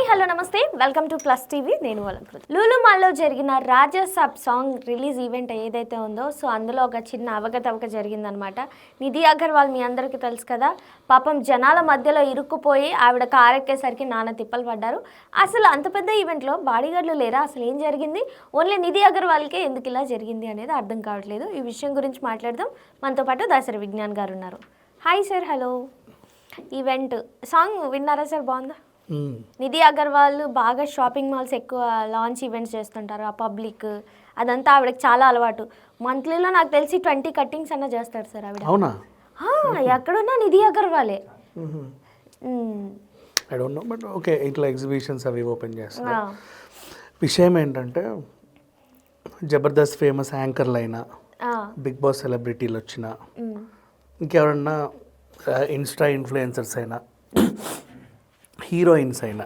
Hi hello నమస్తే welcome to plus TV. నేను వలంకృతి. లూలు మాల్లో జరిగిన రాజాసాబ్ సాంగ్ రిలీజ్ ఈవెంట్ ఏదైతే ఉందో సో అందులో ఒక చిన్న అవకతవక జరిగిందనమాట. నిధి అగర్వాల్ మీ అందరికీ తెలుసు కదా, పాపం జనాల మధ్యలో ఇరుక్కుపోయి ఆవిడ కారెక్కేసరికి నాన్న తిప్పలు పడ్డారు. అసలు అంత పెద్ద ఈవెంట్లో బాడీగార్డులు లేరా, అసలు ఏం జరిగింది, ఓన్లీ నిధి అగర్వాల్కే ఎందుకు ఇలా జరిగింది అనేది అర్థం కావట్లేదు. ఈ విషయం గురించి మాట్లాడదాం. మనతో పాటు దాసరి విజ్ఞాన్ గారు ఉన్నారు. Hi sir. Hello. Event song విన్నారా సార్? బాగుందా? నిధి అగర్వాల్ బాగా షాపింగ్ మాల్స్ ఎక్కువ లాంచ్ ఈవెంట్స్ చేస్తుంటారు. ఆ పబ్లిక్ అదంతా ఆవిడకి చాలా అలవాటు. మంత్లీలో నాకు తెలిసి 20 కట్టింగ్స్ అన్న చేస్తారు సార్ ఆవిడ. అవునా? ఎక్కడున్నా నిధి అగర్వాలే. I don't know but okay, ఇట్లా ఎగ్జిబిషన్స్ అవి ఓపెన్ చేస్తారు. విషయం ఏంటంటే జబర్దస్త్ ఫేమస్ యాంకర్లు అయినా, బిగ్ బాస్ సెలబ్రిటీలు వచ్చిన, ఇంకెవరన్నా ఇన్స్టా ఇన్ఫ్లుయెన్సర్స్ అయినా, హీరోయిన్స్ అయినా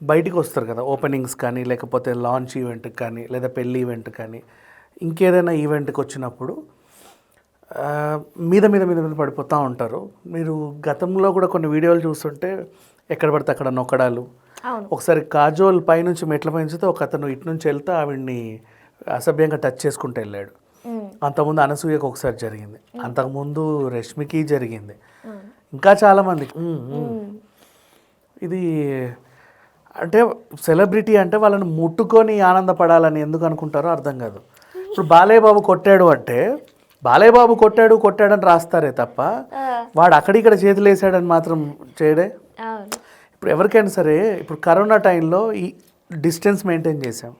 బయటికి వస్తారు కదా ఓపెనింగ్స్ కానీ, లేకపోతే లాంచ్ ఈవెంట్కి కానీ, లేదా పెళ్ళి ఈవెంట్ కానీ, ఇంకేదైనా ఈవెంట్కి వచ్చినప్పుడు మీద మీద మీద మీద పడిపోతూ ఉంటారు. మీరు గతంలో కూడా కొన్ని వీడియోలు చూస్తుంటే ఎక్కడ పడితే అక్కడ నొక్కడాలు. ఒకసారి కాజోల్ పైనుంచి మెట్ల పైనుంచితే ఒక అతను ఇటు నుంచి వెళ్తే ఆవిడ్ని అసభ్యంగా టచ్ చేసుకుంటూ వెళ్ళాడు. అంతకుముందు అనసూయకు ఒకసారి జరిగింది, అంతకుముందు రష్మికి జరిగింది, ఇంకా చాలామంది. ఇది అంటే సెలబ్రిటీ అంటే వాళ్ళని ముట్టుకొని ఆనందపడాలని ఎందుకు అనుకుంటారో అర్థం కాదు. ఇప్పుడు బాలయ్యబాబు కొట్టాడు అంటే బాలయ్యబాబు కొట్టాడని రాస్తారే తప్ప వాడు అక్కడిక్కడ చేతులు వేసాడని మాత్రం చేయడే. ఇప్పుడు ఎవరికైనా సరే, ఇప్పుడు కరోనా టైంలో ఈ డిస్టెన్స్ మెయింటైన్ చేసాం,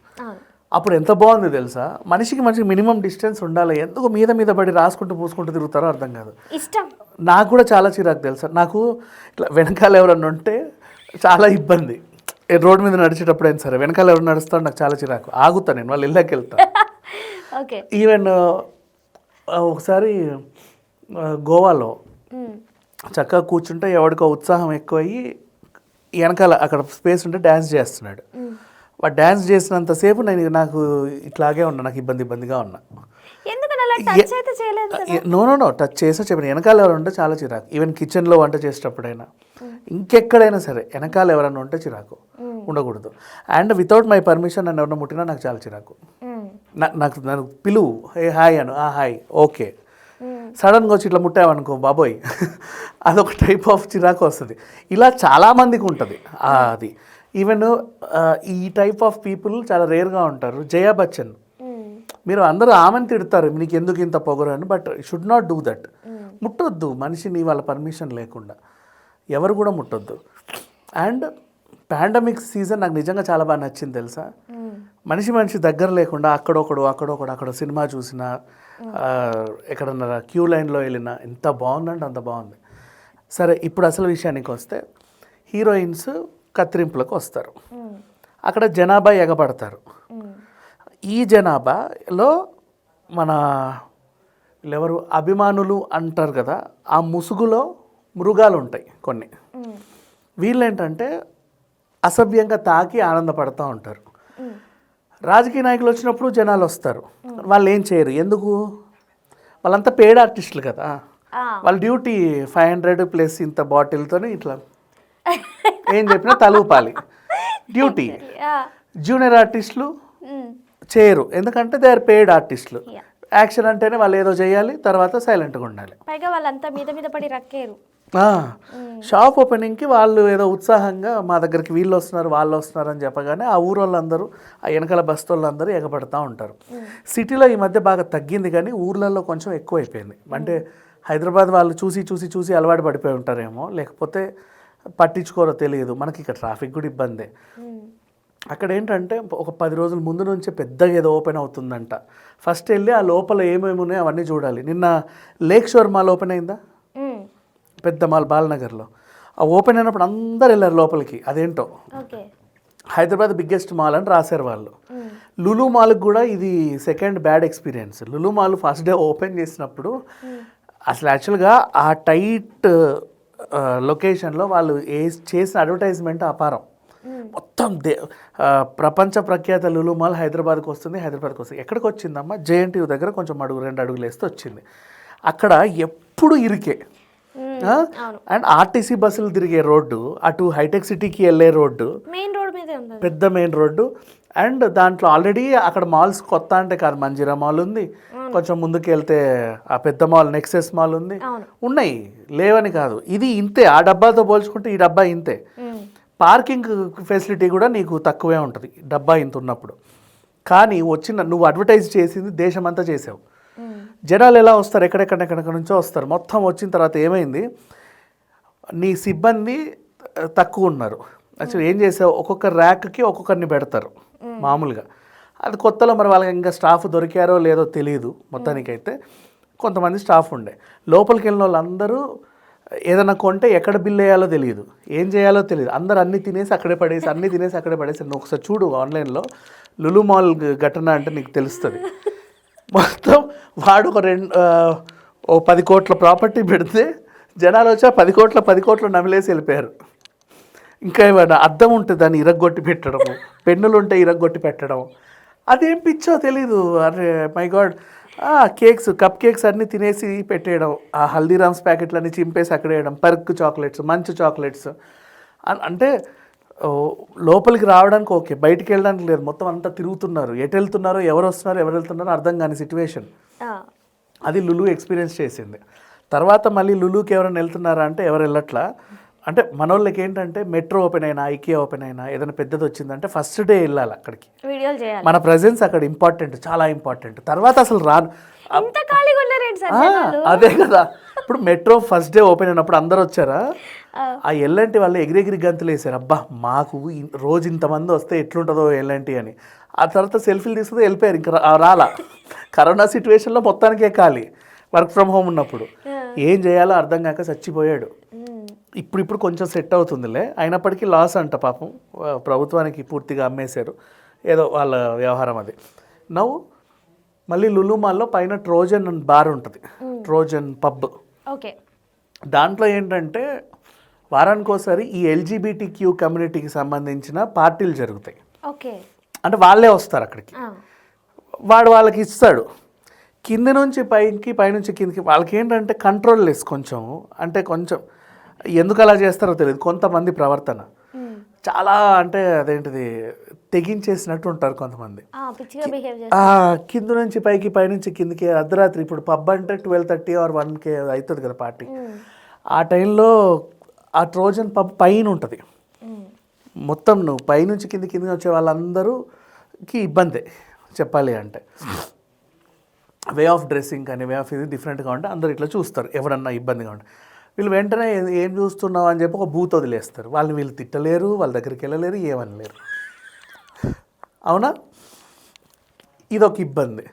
అప్పుడు ఎంత బాగుంది తెలుసా. మనిషికి మినిమం డిస్టెన్స్ ఉండాలి. ఎందుకు మీద మీద పడి రాసుకుంటూ పూసుకుంటూ తిరుగుతారో అర్థం కాదు. ఇష్టం నాకు కూడా చాలా చిరాకు తెలుసా. నాకు ఇట్లా వెనకాల ఎవరన్నా ఉంటే చాలా ఇబ్బంది. రోడ్డు మీద నడిచేటప్పుడు అయినా సరే వెనకాల ఎవరు నడుస్తారో నాకు చాలా చిరాకు. ఆగుతా నేను, వాళ్ళు ఇళ్ళకి వెళ్తా. ఈవెన్ ఒకసారి గోవాలో చక్కగా కూర్చుంటే ఎవరికో ఉత్సాహం ఎక్కువయ్యి వెనకాల అక్కడ స్పేస్ ఉంటే డ్యాన్స్ చేస్తున్నాడు. వాడు డ్యాన్స్ చేసినంతసేపు నాకు ఇట్లాగే ఉన్నా, నాకు ఇబ్బందిగా ఉన్నా. నో టచ్ చేసా చెప్పిన. వెనకాల ఎవరు ఉంటే చాలా చిరాకు. ఈవెన్ కిచెన్లో వంట చేసేటప్పుడైనా, ఇంకెక్కడైనా సరే వెనకాల ఎవరైనా ఉంటే చిరాకు ఉండకూడదు. అండ్ వితౌట్ మై పర్మిషన్ నన్ను ఎవరైనా ముట్టినా నాకు చాలా చిరాకు. నాకు పిలువు, హాయ్ అను, హాయ్ ఓకే. సడన్గా వచ్చి ఇట్లా ముట్టావనుకో బాబోయ్, అదొక టైప్ ఆఫ్ చిరాకు వస్తుంది. ఇలా చాలామందికి ఉంటుంది అది. ఈవెన్ ఈ టైప్ ఆఫ్ పీపుల్ చాలా రేర్గా ఉంటారు. జయా బచ్చన్, మీరు అందరూ ఆమెను తిడతారు నీకు ఎందుకు ఇంత పొగరు అని, but should not do that. ముట్టొద్దు మనిషిని వాళ్ళ పర్మిషన్ లేకుండా, ఎవరు కూడా ముట్టొద్దు. అండ్ పాండమిక్ సీజన్ నాకు నిజంగా చాలా బాగా నచ్చింది తెలుసా. మనిషి దగ్గర లేకుండా అక్కడ సినిమా చూసినా, ఎక్కడన్నా క్యూ లైన్లో వెళ్ళినా ఎంత బాగుందంటే అంత బాగుంది. సరే, ఇప్పుడు అసలు విషయానికి వస్తే హీరోయిన్స్ కత్తిరింపులకు వస్తారు. అక్కడ జనాభా ఎగబడతారు. ఈ జనాభాలో మన వీళ్ళెవరు అభిమానులు అంటారు కదా, ఆ ముసుగులో మృగాలు ఉంటాయి కొన్ని. వీళ్ళేంటంటే అసభ్యంగా తాకి ఆనందపడుతూ ఉంటారు. రాజకీయ నాయకులు వచ్చినప్పుడు జనాలు వస్తారు, వాళ్ళు ఏం చేయరు. ఎందుకు? వాళ్ళంతా పెయిడ్ ఆర్టిస్టులు కదా, వాళ్ళ డ్యూటీ 500 ప్లస్ ఇంత బాటిల్తో ఇట్లా ఏం చెప్పినా తలూపాలి డ్యూటీ. జూనియర్ ఆర్టిస్టులు చేయరు, ఎందుకంటే దే ఆర్ పెయిడ్ ఆర్టిస్టులు. యాక్షన్ అంటేనే వాళ్ళు ఏదో చేయాలి, తర్వాత సైలెంట్గా ఉండాలి. పైగా వాళ్ళంతా మీద పడి రక్కేరు. షాప్ ఓపెనింగ్కి వాళ్ళు ఏదో ఉత్సాహంగా మా దగ్గరికి వీళ్ళు వస్తున్నారు వాళ్ళు వస్తున్నారు అని చెప్పగానే ఆ ఊరు వాళ్ళందరూ, ఆ వెనకాల బస్తు వాళ్ళందరూ ఎగబడతా ఉంటారు. సిటీలో ఈ మధ్య బాగా తగ్గింది, కానీ ఊర్లలో కొంచెం ఎక్కువైపోయింది. అంటే హైదరాబాద్ వాళ్ళు చూసి అలవాటు పడిపోయి ఉంటారేమో, లేకపోతే పట్టించుకోరో తెలియదు. మనకి ఇక్కడ ట్రాఫిక్ కూడా ఇబ్బందే. అక్కడ ఏంటంటే ఒక 10 రోజుల ముందు నుంచే పెద్దగా ఏదో ఓపెన్ అవుతుందంట. ఫస్ట్ వెళ్ళి ఆ లోపల ఏమేమి ఉన్నాయో అవన్నీ చూడాలి. నిన్న లేక్ షోర్ మాల్ ఓపెన్ అయిందా, పెద్ద మాల్ బాలనగర్లో. ఆ ఓపెన్ అయినప్పుడు అందరు వెళ్ళారు లోపలికి. అదేంటో హైదరాబాద్ బిగ్గెస్ట్ మాల్ అని రాశారు వాళ్ళు. లులు మాల్కి కూడా ఇది second bad experience. Lulu mall first day open చేసినప్పుడు అసలు యాక్చువల్గా ఆ టైట్ లొకేషన్లో వాళ్ళు చేసిన అడ్వర్టైజ్మెంట్ అపారం. మొత్తం ప్రపంచ ప్రఖ్యాత లులు మాల్ హైదరాబాద్కి వస్తుంది. ఎక్కడికి వచ్చిందమ్మా? JNTU దగ్గర కొంచెం 2 అడుగులు వేస్తే వచ్చింది. అక్కడ ఎప్పుడు ఇరికే, అండ్ ఆర్టీసీ బస్సులు తిరిగే రోడ్డు, అటు హైటెక్ సిటీకి వెళ్ళే రోడ్డు, మెయిన్ రోడ్ మీదే ఉంది, పెద్ద మెయిన్ రోడ్డు. అండ్ దాంట్లో ఆల్రెడీ అక్కడ మాల్స్ కొత్త అంటే కాదు, మంజీరా మాల్ ఉంది, కొంచెం ముందుకు వెళ్తే ఆ పెద్ద మాల్ నెక్సెస్ మాల్ ఉంది, ఉన్నాయి లేవని కాదు. ఇది ఇంతే, ఆ డబ్బాతో పోల్చుకుంటే ఈ డబ్బా ఇంతే. పార్కింగ్ ఫెసిలిటీ కూడా నీకు తక్కువే ఉంటుంది డబ్బా ఇంత ఉన్నప్పుడు. కానీ నువ్వు అడ్వర్టైజ్ చేసింది దేశమంతా చేసావు. జనాలు ఎలా వస్తారు, ఎక్కడెక్కడెక్కడ నుంచో వస్తారు. మొత్తం వచ్చిన తర్వాత ఏమైంది, నీ సిబ్బంది తక్కువ ఉన్నారు. యాక్చువల్లీ ఏం చేసావు, ఒక్కొక్క ర్యాక్కి ఒక్కొక్కరిని పెడతారు మామూలుగా. అది కొత్తలో మరి వాళ్ళకి ఇంకా స్టాఫ్ దొరికారో లేదో తెలియదు. మొత్తానికైతే కొంతమంది స్టాఫ్ ఉండే. లోపలికి వెళ్ళిన వాళ్ళందరూ ఏదైనా కొంటే ఎక్కడ బిల్ వేయాలో తెలియదు, ఏం చేయాలో తెలియదు. అందరు అన్నీ తినేసి అక్కడే పడేసి, అన్నీ తినేసి అక్కడే పడేసి. నువ్వు ఒకసారి చూడు ఆన్లైన్లో లులు మాల్ ఘటన అంటే నీకు తెలుస్తుంది. మొత్తం వాడు ఓ 10 కోట్ల ప్రాపర్టీ పెడితే జనాలు వచ్చి 10 కోట్లు నమిలేసి వెళ్ళిపోయారు. ఇంకా ఏమైనా అర్థం ఉంటుంది దాన్ని ఇరగ్గొట్టి పెట్టడము, పెన్నులు ఉంటే ఇరగ్గొట్టి పెట్టడం, అదేం పిచ్చో తెలీదు. అరే my God, cakes, cup cakes అన్నీ తినేసి పెట్టేయడం, ఆ హల్దీరామ్స్ ప్యాకెట్లన్నీ చింపేసి అక్కడ వేయడం, పర్క్ చాక్లెట్స్, మంచి చాక్లెట్స్. అంటే లోపలికి రావడానికి ఓకే, బయటికి వెళ్ళడానికి లేదు. మొత్తం అంతా తిరుగుతున్నారు, ఎటు వెళ్తున్నారో, ఎవరు వస్తున్నారో, ఎవరు వెళ్తున్నారో అర్థం కాని సిచ్యువేషన్. అది లులు ఎక్స్పీరియన్స్ చేసింది. తర్వాత మళ్ళీ లులుకి ఎవరైనా వెళ్తున్నారా అంటే ఎవరు వెళ్ళట్లా. అంటే మనోళ్ళకి ఏంటంటే మెట్రో ఓపెన్ అయినా, ఐకియా ఓపెన్ అయినా, ఏదైనా పెద్దది వచ్చిందంటే ఫస్ట్ డే వెళ్ళాలి అక్కడికి. మన ప్రెజెన్స్ అక్కడ ఇంపార్టెంట్, చాలా ఇంపార్టెంట్. తర్వాత అసలు రాను. అదే కదా, ఇప్పుడు మెట్రో ఫస్ట్ డే ఓపెన్ అయినప్పుడు అందరు వచ్చారా, ఆ ఎల్ఎన్టీ వాళ్ళు ఎగిరెగిరి గంతులు వేసారు. అబ్బా మాకు రోజు ఇంతమంది వస్తే ఎట్లుంటుందో ఎల్ఎన్టీ అని. ఆ తర్వాత సెల్ఫీలు తీసుకుంటే వెళ్ళిపోయారు. ఇంకా రాలా. కరోనా సిచ్యువేషన్లో మొత్తానికే ఖాళీ, వర్క్ ఫ్రమ్ హోమ్ ఉన్నప్పుడు ఏం చేయాలో అర్థం కాక చచ్చిపోయాడు. ఇప్పుడు కొంచెం సెట్ అవుతుందిలే, అయినప్పటికీ లాస్ అంట పాపం. ప్రభుత్వానికి పూర్తిగా అమ్మేశారు, ఏదో వాళ్ళ వ్యవహారం అది. నవ్వు మళ్ళీ లులు మాల్లో పైన ట్రోజన్ బార్ ఉంటుంది, ట్రోజన్ పబ్. ఓకే, దాంట్లో ఏంటంటే వారానికి ఒకసారి ఈ LGBTQ కమ్యూనిటీకి సంబంధించిన పార్టీలు జరుగుతాయి. ఓకే, అంటే వాళ్ళే వస్తారు అక్కడికి, వాళ్ళకి ఇస్తాడు. కింద నుంచి పైకి, పైనుంచి కిందకి. వాళ్ళకి ఏంటంటే కంట్రోల్ లెస్ కొంచెం, అంటే కొంచెం ఎందుకు అలా చేస్తారో తెలియదు. కొంతమంది ప్రవర్తన చాలా, అంటే అదేంటిది తెగించేసినట్టు ఉంటారు కొంతమంది. కింద నుంచి పైకి, పైనుంచి కిందకి. అర్ధరాత్రి ఇప్పుడు పబ్ అంటే 12:30 or 1 అవుతుంది కదా పార్టీ. ఆ టైంలో ఆ ట్రోజన్ పబ్ పైన ఉంటుంది. మొత్తం నువ్వు పైనుంచి కిందకి వచ్చే వాళ్ళందరూకి ఇబ్బందే చెప్పాలి అంటే. వే ఆఫ్ డ్రెస్సింగ్ కానీ, వే ఆఫ్ ఇది డిఫరెంట్గా ఉంటే అందరు ఇట్లా చూస్తారు ఎవరన్నా ఇబ్బందిగా ఉంటే. వీళ్ళు వెంటనే ఏం చూస్తున్నావు అని చెప్పి ఒక బూత్ వదిలేస్తారు. వాళ్ళని వీళ్ళు తిట్టలేరు, వాళ్ళ దగ్గరికి వెళ్ళలేరు, ఏమనలేరు. అవునా, ఇదొక ఇబ్బంది.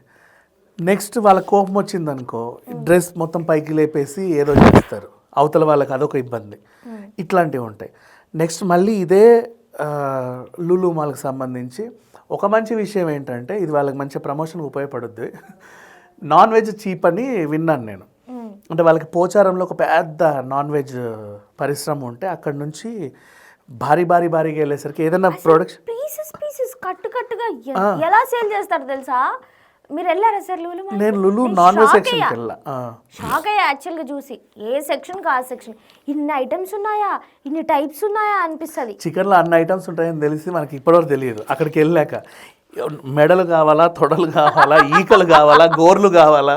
నెక్స్ట్ వాళ్ళ కోపం వచ్చిందనుకో, డ్రెస్ మొత్తం పైకి లేపేసి ఏదో చేస్తారు, అవతల వాళ్ళకి అదొక ఇబ్బంది. ఇట్లాంటివి ఉంటాయి. నెక్స్ట్ మళ్ళీ ఇదే లులు మాల్కి సంబంధించి ఒక మంచి విషయం ఏంటంటే, ఇది వాళ్ళకి మంచి ప్రమోషన్కి ఉపయోగపడుద్ది. నాన్ వెజ్ చీప్ అని విన్నాను నేను. అంటే వాళ్ళకి పోచారంలో ఒక పెద్ద నాన్ వెజ్ పరిశ్రమ ఉంటే అక్కడ నుంచి భారీగా వెళ్ళేసరికి ఏదైనా ప్రొడక్ట్స్ పీసెస్ కట్టుగా ఎలా సేల్ చేస్తారు తెలుసా? మీరు వెళ్ళారా సార్ లులు? నేను లులు నాన్ వెజ్ సెక్షన్కి వెళ్ళా. షాక్ అయ్యా యాక్చువల్గా చూసి. ఏ సెక్షన్కి ఆ సెక్షన్, ఇన్ని ఐటమ్స్ ఉన్నాయా, ఇన్ని టైప్స్ ఉన్నాయా అనిపిస్తుంది. చికెన్లో అన్ని ఐటమ్స్ ఉంటాయని తెలిసి మనకి ఇప్పటివరకు తెలియదు. అక్కడికి వెళ్ళాక మెడలు కావాలా, తొడలు కావాలా, ఈకలు కావాలా, గోర్లు కావాలా,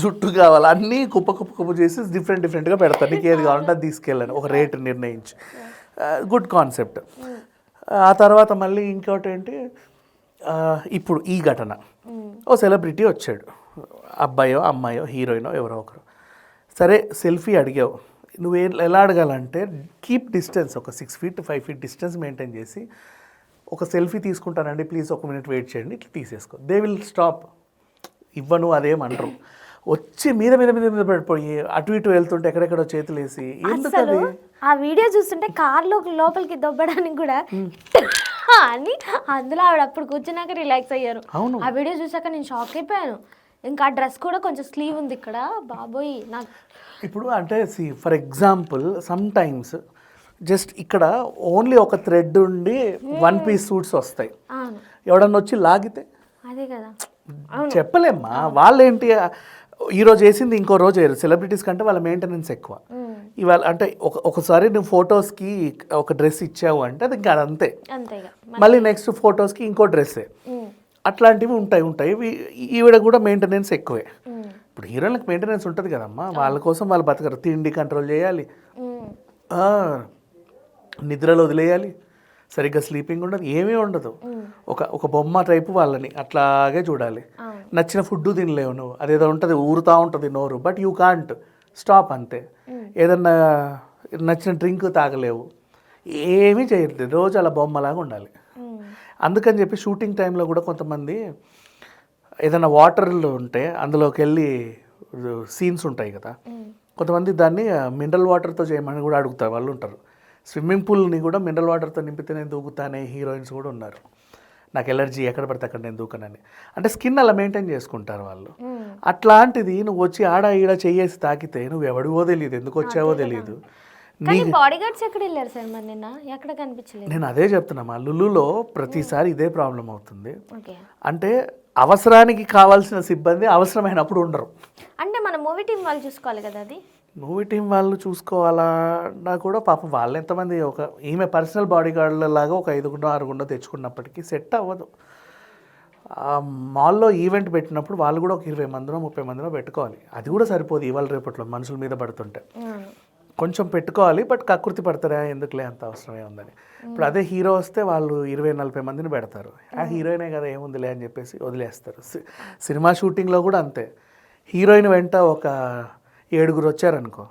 జుట్టు కావాలా, అన్నీ కుప్ప చేసి డిఫరెంట్గా పెడతారు. నీకు ఏది కావాలంటే అది తీసుకెళ్ళాను, ఒక రేటు నిర్ణయించి. Good concept. ఆ తర్వాత మళ్ళీ ఇంకోటి ఏంటి, ఇప్పుడు ఈ ఘటన, ఓ సెలబ్రిటీ వచ్చాడు, అబ్బాయో అమ్మాయో హీరోయినో ఎవరో ఒకరు. సరే సెల్ఫీ అడిగావు, నువ్వు ఎలా అడగాలంటే కీప్ డిస్టెన్స్, ఒక 6 feet 5 feet డిస్టెన్స్ మెయింటైన్ చేసి, ఒక సెల్ఫీ తీసుకుంటానండి ప్లీజ్ 1 minute వెయిట్ చేయండి, ఇట్లా తీసేసుకో. They will stop. ఇవ్వను అదేమంటారు. వచ్చి మీద పడిపోయి అటు ఇటు వెళ్తుంటే ఎక్కడెక్కడో చేతులు వేసి, ఎందుకది? ఆ వీడియో చూస్తుంటే కార్లో లోపలికి దొబ్బడానికి కూడా అని అందులో ఆవిడ అప్పుడు కూర్చున్నాక రిలాక్స్ అయ్యారు. ఆ వీడియో చూసాక నేను షాక్ అయిపోయాను. ఇంకా ఆ డ్రెస్ కూడా కొంచెం స్లీవ్ ఉంది ఇక్కడ, బాబోయ్. నాకు ఇప్పుడు అంటే for example some times just ఇక్కడ ఓన్లీ ఒక థ్రెడ్ ఉండి 1 piece సూట్స్ వస్తాయి. ఎవడన్నా వచ్చి లాగితే అదే కదా చెప్పలేమ్మా. వాళ్ళేంటి ఈరోజు వేసింది ఇంకో రోజు వేయరు. సెలబ్రిటీస్ కంటే వాళ్ళ మెయింటెనెన్స్ ఎక్కువ. ఇవాళ అంటే ఒకసారి నువ్వు ఫొటోస్కి ఒక డ్రెస్ ఇచ్చావు అంటే అది ఇంకా అదంతే. మళ్ళీ నెక్స్ట్ ఫొటోస్కి ఇంకో డ్రెస్సే. అట్లాంటివి ఉంటాయి. ఈవిడ కూడా మెయింటెనెన్స్ ఎక్కువే. ఇప్పుడు హీరోయిన్లకు మెయింటెనెన్స్ ఉంటుంది కదమ్మా, వాళ్ళ కోసం వాళ్ళు బతకరు. తిండి కంట్రోల్ చేయాలి, నిద్రలో వదిలేయాలి, సరిగ్గా స్లీపింగ్ ఉండదు, ఏమీ ఉండదు. ఒక బొమ్మ టైపు వాళ్ళని అట్లాగే చూడాలి. నచ్చిన ఫుడ్ తినలేవు నువ్వు, అదేదో ఉంటుంది ఊరుతూ ఉంటుంది నోరు, బట్ యూ కాంట్ స్టాప్ అంతే. ఏదన్నా నచ్చిన డ్రింక్ తాగలేవు, ఏమీ చేయలేదు, రోజు అలా బొమ్మలాగా ఉండాలి. అందుకని చెప్పి షూటింగ్ టైంలో కూడా కొంతమంది ఏదైనా వాటర్లు ఉంటే అందులోకి వెళ్ళి సీన్స్ ఉంటాయి కదా, కొంతమంది దాన్ని మినరల్ వాటర్తో చేయమని కూడా అడుగుతారు వాళ్ళు ఉంటారు. స్విమ్మింగ్ పూల్ని కూడా మినరల్ వాటర్తో నింపితే నేను దూకుతానే హీరోయిన్స్ కూడా ఉన్నారు. నాకు ఎలర్జీ ఎక్కడ పడితే అక్కడ నేను దూకనని. అంటే స్కిన్ అలా మెయింటైన్ చేసుకుంటారు వాళ్ళు. అట్లాంటిది నువ్వు వచ్చి ఆడ ఈడ చెయ్యేసి తాకితే నువ్వు ఎవడివో తెలియదు, ఎందుకు వచ్చావో తెలియదు. నేను అదే చెప్తున్నా, మా లులులో ప్రతిసారి ఇదే ప్రాబ్లం అవుతుంది. అంటే అవసరానికి కావాల్సిన సిబ్బంది అవసరమైనప్పుడు ఉండరు. అంటే మన మూవీ టీం వాళ్ళు చూసుకోవాలి కదా, అది మూవీ టీం వాళ్ళు చూసుకోవాలన్నా కూడా పాపం వాళ్ళు ఎంతమంది, ఈమె పర్సనల్ బాడీ గార్డుల లాగా ఒక 5-6 తెచ్చుకున్నప్పటికీ సెట్ అవ్వదు. మాల్లో ఈవెంట్ పెట్టినప్పుడు వాళ్ళు కూడా ఒక 20 మందినో 30 మందినో పెట్టుకోవాలి. అది కూడా సరిపోదు ఇవాళ రేపట్లో మనుషుల మీద పడుతుంటే. కొంచెం పెట్టుకోవాలి, బట్ కకృతి పడతారా ఎందుకులే అంత అవసరమే ఉందని. ఇప్పుడు అదే హీరో వస్తే వాళ్ళు 20-40 మందిని పెడతారు. ఆ హీరోయినే కదా ఏముందిలే అని చెప్పేసి వదిలేస్తారు. సినిమా షూటింగ్లో కూడా అంతే, హీరోయిన్ వెంట ఒక 7 వచ్చారనుకో,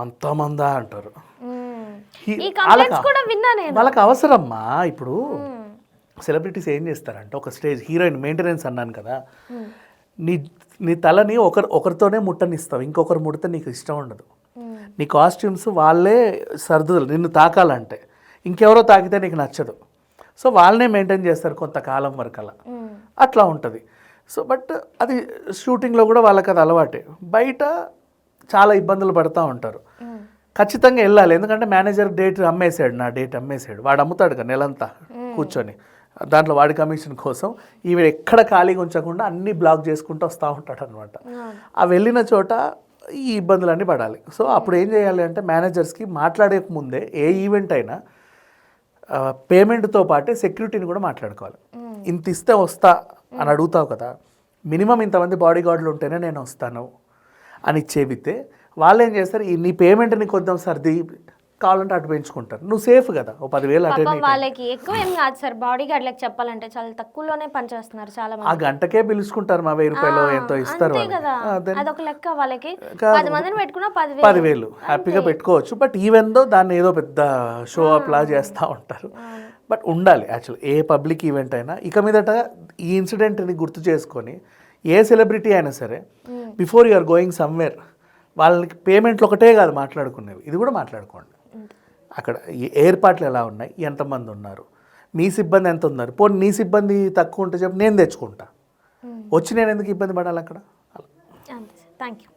అంతమందా అంటారు. వాళ్ళకి అవసరమ్మా. ఇప్పుడు సెలబ్రిటీస్ ఏం చేస్తారంటే, ఒక స్టేజ్ హీరోయిన్ మెయింటెనెన్స్ అన్నాను కదా, నీ తలని ఒకరితోనే ముట్టనిస్తావు, ఇంకొకరు ముడితే నీకు ఇష్టం ఉండదు. నీ కాస్ట్యూమ్స్ వాళ్ళే సర్దులు నిన్ను తాకాలంటే, ఇంకెవరో తాకితే నీకు నచ్చదు. సో వాళ్ళనే మెయింటైన్ చేస్తారు కొంతకాలం వరకు అలా, అట్లా ఉంటుంది. సో బట్ అది షూటింగ్లో కూడా వాళ్ళకి అది అలవాటే. బయట చాలా ఇబ్బందులు పడుతూ ఉంటారు. ఖచ్చితంగా వెళ్ళాలి, ఎందుకంటే మేనేజర్ డేట్ అమ్మేశాడు, నా డేట్ అమ్మేశాడు, వాడు అమ్ముతాడు కదా నెలంతా కూర్చొని, దాంట్లో వాడి కమిషన్ కోసం ఈమె ఎక్కడ ఖాళీగా ఉంచకుండా అన్నీ బ్లాక్ చేసుకుంటూ వస్తూ ఉంటాడు అనమాట. ఆ వెళ్ళిన చోట ఈ ఇబ్బందులన్నీ పడాలి. సో అప్పుడు ఏం చేయాలి అంటే, మేనేజర్స్కి మాట్లాడక ముందే ఏ ఈవెంట్ అయినా పేమెంట్తో పాటే సెక్యూరిటీని కూడా మాట్లాడుకోవాలి. ఇంత ఇస్తే వస్తా అని అడుగుతావు కదా, మినిమం ఇంతమంది బాడీ గార్డులు ఉంటేనే నేను వస్తాను అని చెబితే వాళ్ళు ఏం చేస్తారు, నీ పేమెంట్ని కొంచెం సర్ది కావాలంటే అటు పెంచుకుంటారు. నువ్వు సేఫ్ కదా, ఓ 10,000 అటెండ్. వాళ్ళకి ఎక్కువ ఏం కాదు సార్, బాడీ గార్డ్లకు చెప్పాలంటే చాలా తక్కువలోనే పనిచేస్తున్నారు చాలా మంది. ఆ గంటకే పిలుచుకుంటారు, మా 1000 రూపాయలు ఎంతో ఇస్తారు కదా, అదొక లెక్క. వాళ్ళకి 10 మందిని పెట్టుకున్నా 10,000 హ్యాపీగా పెట్టుకోవచ్చు. బట్ ఈవెన్ దో దాన్ని ఏదో పెద్ద షో అప్ లా చేస్తూ ఉంటారు. బట్ ఉండాలి యాక్చువల్ ఏ పబ్లిక్ ఈవెంట్ అయినా. ఇక మీదట ఈ ఇన్సిడెంట్ని గుర్తు చేసుకొని ఏ సెలబ్రిటీ అయినా సరే, before you are going somewhere, వాళ్ళకి పేమెంట్లు ఒకటే కాదు మాట్లాడుకునేవి, ఇది కూడా మాట్లాడుకోండి. అక్కడ ఏర్పాట్లు ఎలా ఉన్నాయి, ఎంతమంది ఉన్నారు, మీ సిబ్బంది ఎంత ఉన్నారు, పోనీ నీ సిబ్బంది తక్కువ ఉంటే చెప్పి నేను తెచ్చుకుంటా, వచ్చి నేను ఎందుకు ఇబ్బంది పడాలి అక్కడ. Thank you.